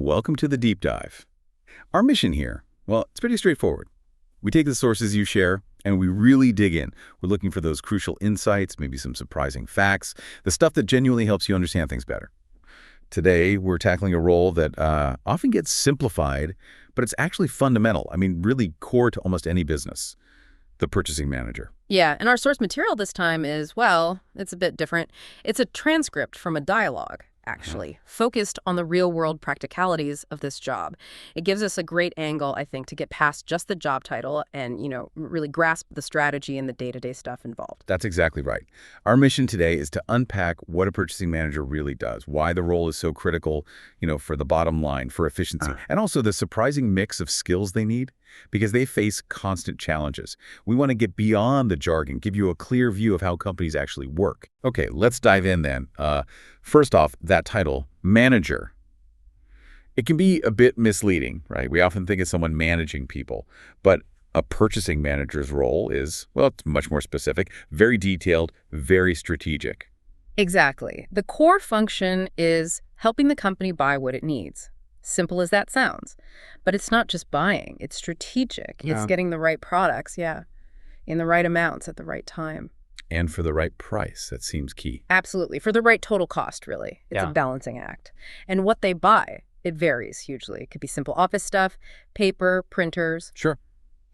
Welcome to the Deep Dive. Our mission here, well, it's pretty straightforward. We take the sources you share, and we really dig in. We're looking for those crucial insights, maybe some surprising facts, the stuff that genuinely helps you understand things better. Today, we're tackling a role that often gets simplified, but it's actually fundamental. Really core to almost any business. The purchasing manager. Yeah, and our source material this time is, well, it's a bit different. It's a transcript from a dialogue, actually, focused on the real-world practicalities of this job. It gives us a great angle, I think, to get past just the job title and, really grasp the strategy and the day-to-day stuff involved. That's exactly right. Our mission today is to unpack what a purchasing manager really does, why the role is so critical, for the bottom line, for efficiency, and also the surprising mix of skills they need, because they face constant challenges. We want to get beyond the jargon, give you a clear view of how companies actually work. Okay, let's dive in then. First off, that title, manager. It can be a bit misleading, right? We often think of someone managing people, but a purchasing manager's role is, well, it's much more specific, very detailed, very strategic. Exactly. The core function is helping the company buy what it needs. Simple as that sounds. But it's not just buying. It's strategic. Yeah. It's getting the right products, in the right amounts at the right time. And for the right price. That seems key. Absolutely. For the right total cost, really. It's a balancing act. And what they buy, it varies hugely. It could be simple office stuff, paper, printers. Sure.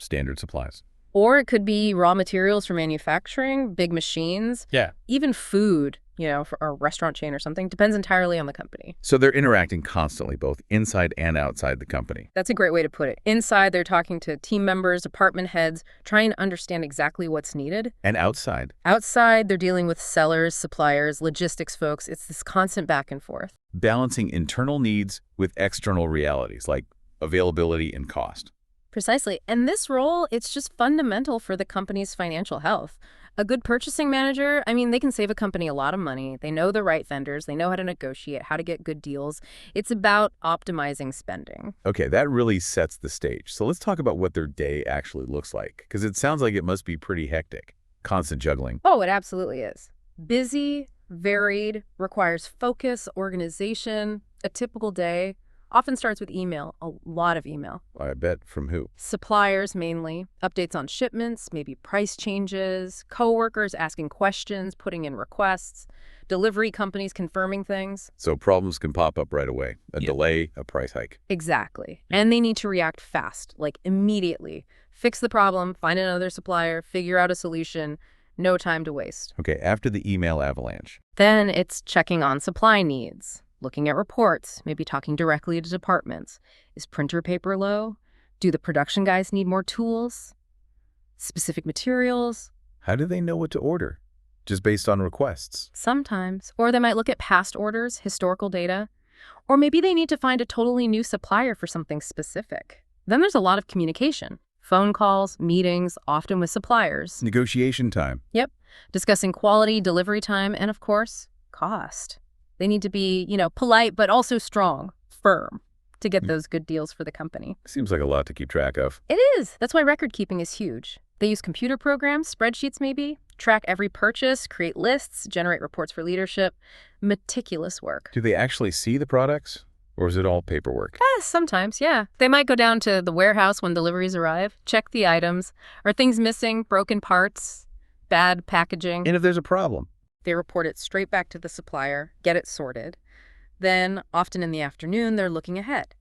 Standard supplies. Or it could be raw materials for manufacturing, big machines. Yeah. Even food, for a restaurant chain or something. Depends entirely on the company. So they're interacting constantly, both inside and outside the company. That's a great way to put it. Inside, they're talking to team members, department heads, trying to understand exactly what's needed. And outside? Outside, they're dealing with sellers, suppliers, logistics folks. It's this constant back and forth. Balancing internal needs with external realities, like availability and cost. Precisely. And this role, it's just fundamental for the company's financial health. A good purchasing manager, they can save a company a lot of money. They know the right vendors. They know how to negotiate, how to get good deals. It's about optimizing spending. Okay, that really sets the stage. So let's talk about what their day actually looks like, because it sounds like it must be pretty hectic. Constant juggling. Oh, it absolutely is. Busy, varied, requires focus, organization. A typical day often starts with email, a lot of email. I bet. From who? Suppliers, mainly. Updates on shipments, maybe price changes, coworkers asking questions, putting in requests, delivery companies confirming things. So problems can pop up right away. A delay, a price hike. Exactly. And they need to react fast, like immediately. Fix the problem, find another supplier, figure out a solution. No time to waste. Okay, after the email avalanche. Then it's checking on supply needs. Looking at reports, maybe talking directly to departments. Is printer paper low? Do the production guys need more tools? Specific materials? How do they know what to order? Just based on requests? Sometimes. Or they might look at past orders, historical data. Or maybe they need to find a totally new supplier for something specific. Then there's a lot of communication. Phone calls, meetings, often with suppliers. Negotiation time. Yep. Discussing quality, delivery time, and of course, cost. They need to be, polite, but also strong, firm, to get those good deals for the company. Seems like a lot to keep track of. It is. That's why record keeping is huge. They use computer programs, spreadsheets maybe, track every purchase, create lists, generate reports for leadership. Meticulous work. Do they actually see the products? Or is it all paperwork? Sometimes, yeah. They might go down to the warehouse when deliveries arrive, check the items. Are things missing, broken parts, bad packaging? And if there's a problem? They report it straight back to the supplier, get it sorted. Then, often in the afternoon, they're looking ahead,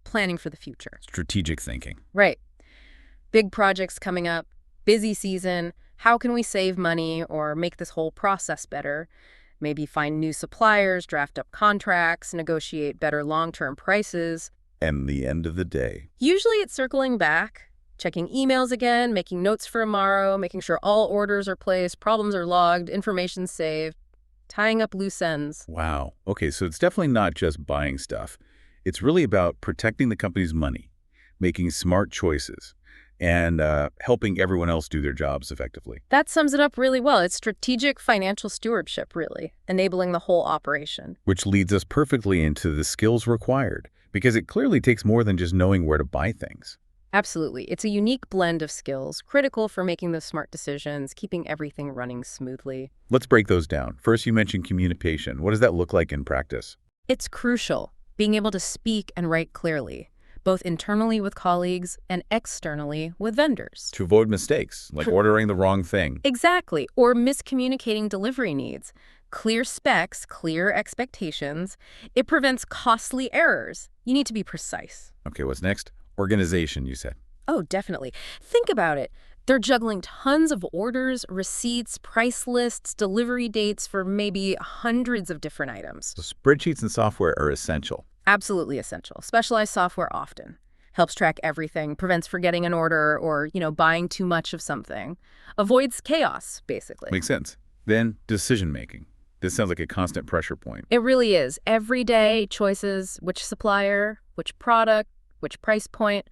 planning for the future. Strategic thinking. Right. Big projects coming up, busy season. How can we save money or make this whole process better? Maybe find new suppliers, draft up contracts, negotiate better long-term prices. And the end of the day. Usually it's circling back, checking emails again, making notes for tomorrow, making sure all orders are placed, problems are logged, information saved, tying up loose ends. Wow. Okay, so it's definitely not just buying stuff. It's really about protecting the company's money, making smart choices, and helping everyone else do their jobs effectively. That sums it up really well. It's strategic financial stewardship, really, enabling the whole operation. Which leads us perfectly into the skills required, because it clearly takes more than just knowing where to buy things. Absolutely. It's a unique blend of skills, critical for making those smart decisions, keeping everything running smoothly. Let's break those down. First, you mentioned communication. What does that look like in practice? It's crucial. being able to speak and write clearly, both internally with colleagues and externally with vendors. To avoid mistakes, like ordering the wrong thing. Exactly, or miscommunicating delivery needs. Clear specs, clear expectations. It prevents costly errors. You need to be precise. Okay, what's next? Organization, you said. Oh, definitely. Think about it. They're juggling tons of orders, receipts, price lists, delivery dates for maybe hundreds of different items. So spreadsheets and software are essential. Absolutely essential. Specialized software often helps track everything, prevents forgetting an order or, buying too much of something. Avoids chaos, basically. Makes sense. Then decision-making. This sounds like a constant pressure point. It really is. Everyday choices, which supplier, which product, which price point.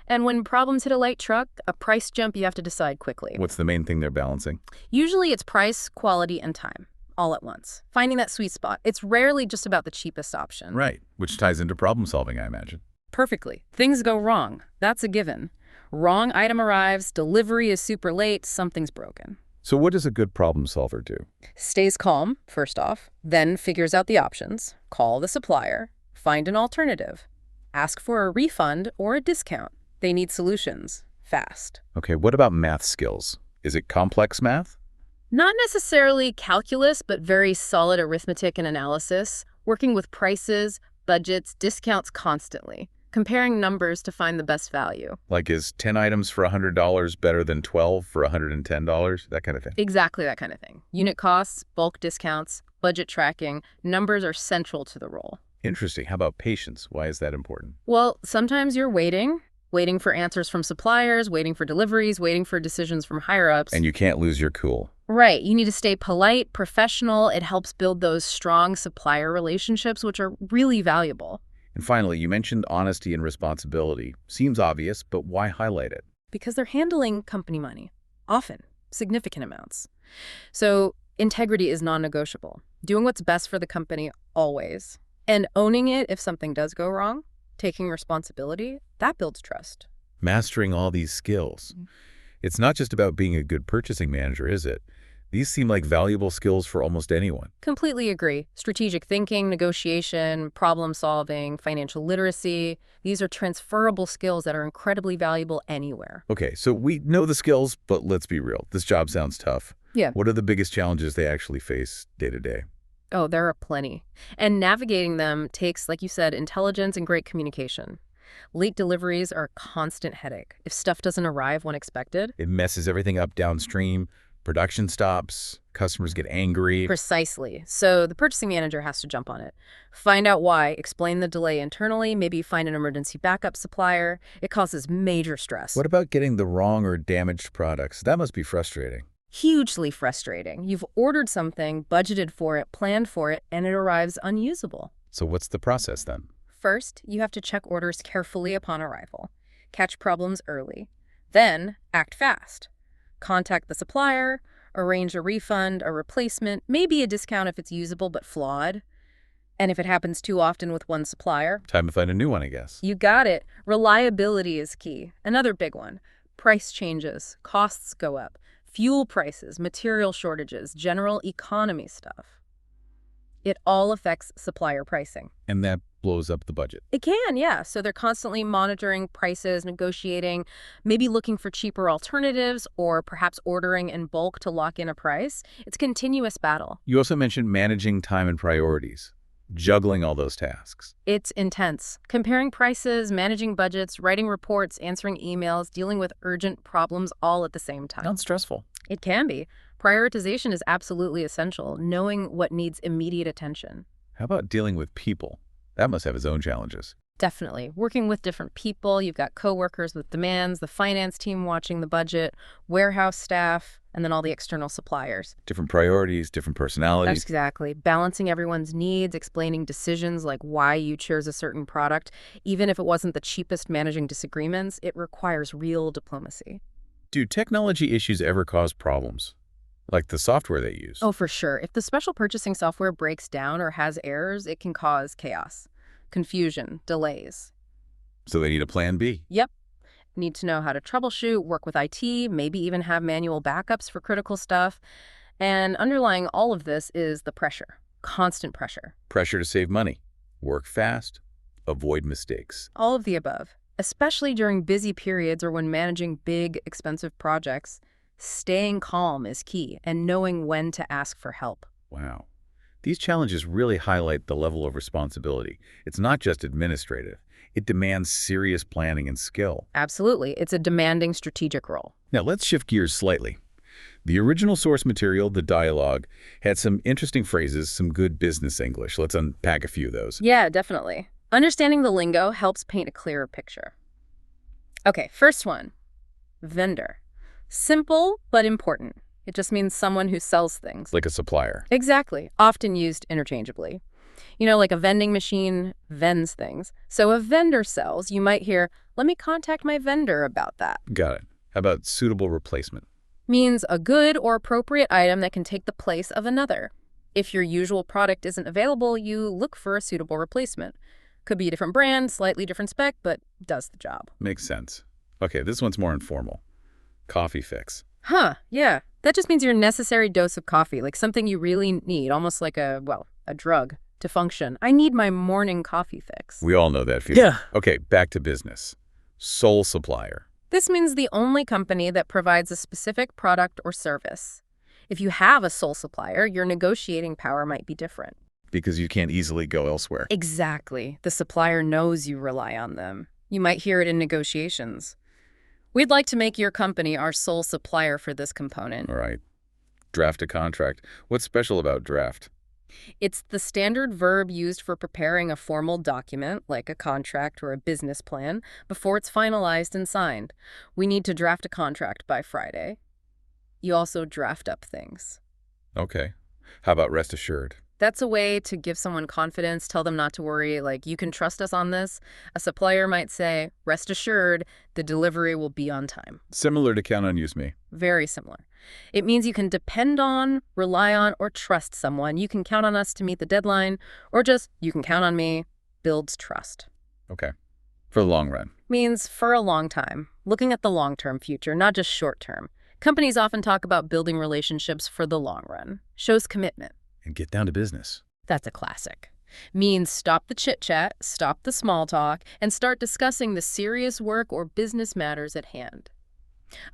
And when problems hit a light truck, a price jump, you have to decide quickly. What's the main thing they're balancing? Usually it's price, quality, and time, all at once. Finding that sweet spot. It's rarely just about the cheapest option. Right, which ties into problem solving, I imagine. Perfectly. Things go wrong. That's a given. Wrong item arrives, delivery is super late, something's broken. So what does a good problem solver do? Stays calm, first off, then figures out the options, call the supplier, find an alternative, ask for a refund or a discount. They need solutions, fast. Okay, what about math skills? Is it complex math? Not necessarily calculus, but very solid arithmetic and analysis, working with prices, budgets, discounts constantly, comparing numbers to find the best value. Like, is 10 items for $100 better than 12 for $110? That kind of thing. Exactly that kind of thing. Unit costs, bulk discounts, budget tracking, numbers are central to the role. Interesting. How about patience? Why is that important? Well, sometimes you're waiting for answers from suppliers, waiting for deliveries, waiting for decisions from higher-ups. And you can't lose your cool. Right. You need to stay polite, professional. It helps build those strong supplier relationships, which are really valuable. And finally, you mentioned honesty and responsibility. Seems obvious, but why highlight it? Because they're handling company money, often significant amounts. So integrity is non-negotiable. Doing what's best for the company always. And owning it if something does go wrong, taking responsibility, that builds trust. Mastering all these skills. It's not just about being a good purchasing manager, is it? These seem like valuable skills for almost anyone. Completely agree. Strategic thinking, negotiation, problem solving, financial literacy, these are transferable skills that are incredibly valuable anywhere. Okay, so we know the skills, but let's be real. This job sounds tough. Yeah. What are the biggest challenges they actually face day to day? Oh, there are plenty. And navigating them takes, like you said, intelligence and great communication. Late deliveries are a constant headache. If stuff doesn't arrive when expected. It messes everything up downstream. Production stops. Customers get angry. Precisely. So the purchasing manager has to jump on it. Find out why, explain the delay internally, maybe find an emergency backup supplier. It causes major stress. What about getting the wrong or damaged products? That must be frustrating. Hugely frustrating. You've ordered something, budgeted for it, planned for it, and it arrives unusable. So what's the process then? First, you have to check orders carefully upon arrival. Catch problems early. Then, act fast. Contact the supplier, arrange a refund, a replacement, maybe a discount if it's usable but flawed. And if it happens too often with one supplier, Time to find a new one, I guess. you got it. Reliability is key. Another big one. Price changes, costs go up. Fuel prices, material shortages, general economy stuff. It all affects supplier pricing. And that blows up the budget. It can, yeah. So they're constantly monitoring prices, negotiating, maybe looking for cheaper alternatives, or perhaps ordering in bulk to lock in a price. It's a continuous battle. You also mentioned managing time and priorities, juggling all those tasks. It's intense. Comparing prices, managing budgets, writing reports, answering emails, dealing with urgent problems all at the same time. Sounds stressful. It can be. Prioritization is absolutely essential, knowing what needs immediate attention. How about dealing with people? That must have its own challenges. Definitely. Working with different people, you've got coworkers with demands, the finance team watching the budget, warehouse staff, and then all the external suppliers. Different priorities, different personalities. Exactly. Balancing everyone's needs, explaining decisions like why you chose a certain product. Even if it wasn't the cheapest, managing disagreements, it requires real diplomacy. Do technology issues ever cause problems? Like the software they use? Oh, for sure. If the special purchasing software breaks down or has errors, it can cause chaos, confusion, delays. So they need a plan B. Yep. Need to know how to troubleshoot, work with IT, maybe even have manual backups for critical stuff. And underlying all of this is the pressure, constant pressure. Pressure to save money, work fast, avoid mistakes. All of the above. Especially during busy periods or when managing big, expensive projects, staying calm is key and knowing when to ask for help. Wow. These challenges really highlight the level of responsibility. It's not just administrative. It demands serious planning and skill. Absolutely. It's a demanding strategic role. Now, let's shift gears slightly. The original source material, the dialogue, had some interesting phrases, some good business English. Let's unpack a few of those. Yeah, definitely. Understanding the lingo helps paint a clearer picture. Okay, first one. Vendor. Simple, but important. It just means someone who sells things. Like a supplier. Exactly. Often used interchangeably. You know, like a vending machine vends things. So a vendor sells, you might hear, let me contact my vendor about that. Got it. How about suitable replacement? Means a good or appropriate item that can take the place of another. If your usual product isn't available, you look for a suitable replacement. Could be a different brand, slightly different spec, but does the job. Makes sense. Okay, this one's more informal. Coffee fix. Huh, yeah. That just means your necessary dose of coffee, like something you really need, almost like a drug to function. I need my morning coffee fix. We all know that feeling. Yeah. Okay, back to business. Sole supplier. This means the only company that provides a specific product or service. If you have a sole supplier, your negotiating power might be different. Because you can't easily go elsewhere. Exactly. The supplier knows you rely on them. You might hear it in negotiations. We'd like to make your company our sole supplier for this component. All right. Draft a contract. What's special about draft? It's the standard verb used for preparing a formal document, like a contract or a business plan, before it's finalized and signed. We need to draft a contract by Friday. You also draft up things. Okay. How about rest assured? That's a way to give someone confidence, tell them not to worry, like, you can trust us on this. A supplier might say, rest assured, the delivery will be on time. Similar to count on use me. Very similar. It means you can depend on, rely on, or trust someone. You can count on us to meet the deadline, or just, you can count on me, builds trust. Okay. For the long run. Means for a long time, looking at the long-term future, not just short-term. Companies often talk about building relationships for the long run. Shows commitment. And get down to business. That's a classic. Means stop the chit-chat, stop the small talk, and start discussing the serious work or business matters at hand.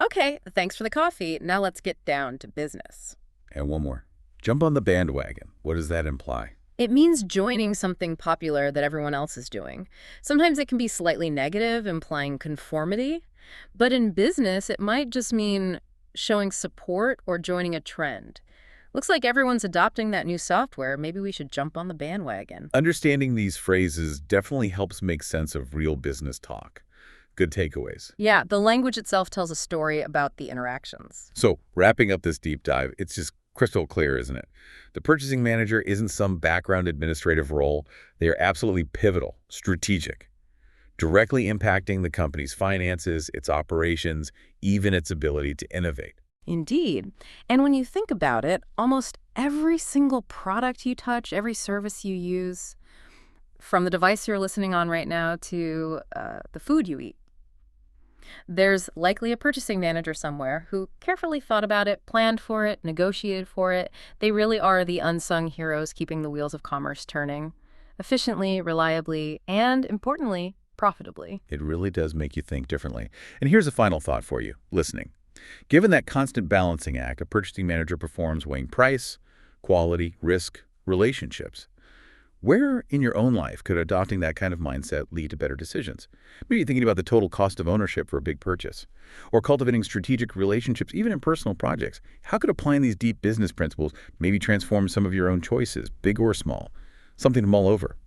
Okay, thanks for the coffee. Now let's get down to business. And one more. Jump on the bandwagon. What does that imply? It means joining something popular that everyone else is doing. Sometimes it can be slightly negative, implying conformity. But in business, it might just mean showing support or joining a trend. Looks like everyone's adopting that new software. Maybe we should jump on the bandwagon. Understanding these phrases definitely helps make sense of real business talk. Good takeaways. Yeah, the language itself tells a story about the interactions. So, wrapping up this deep dive, it's just crystal clear, isn't it? The purchasing manager isn't some background administrative role. They are absolutely pivotal, strategic, directly impacting the company's finances, its operations, even its ability to innovate. Indeed. And when you think about it, almost every single product you touch, every service you use, from the device you're listening on right now to the food you eat, there's likely a purchasing manager somewhere who carefully thought about it, planned for it, negotiated for it. They really are the unsung heroes keeping the wheels of commerce turning efficiently, reliably, and importantly, profitably. It really does make you think differently. And here's a final thought for you, listening. Given that constant balancing act a purchasing manager performs weighing price, quality, risk, relationships, where in your own life could adopting that kind of mindset lead to better decisions? Maybe thinking about the total cost of ownership for a big purchase, or cultivating strategic relationships even in personal projects. How could applying these deep business principles maybe transform some of your own choices, big or small? Something to mull over.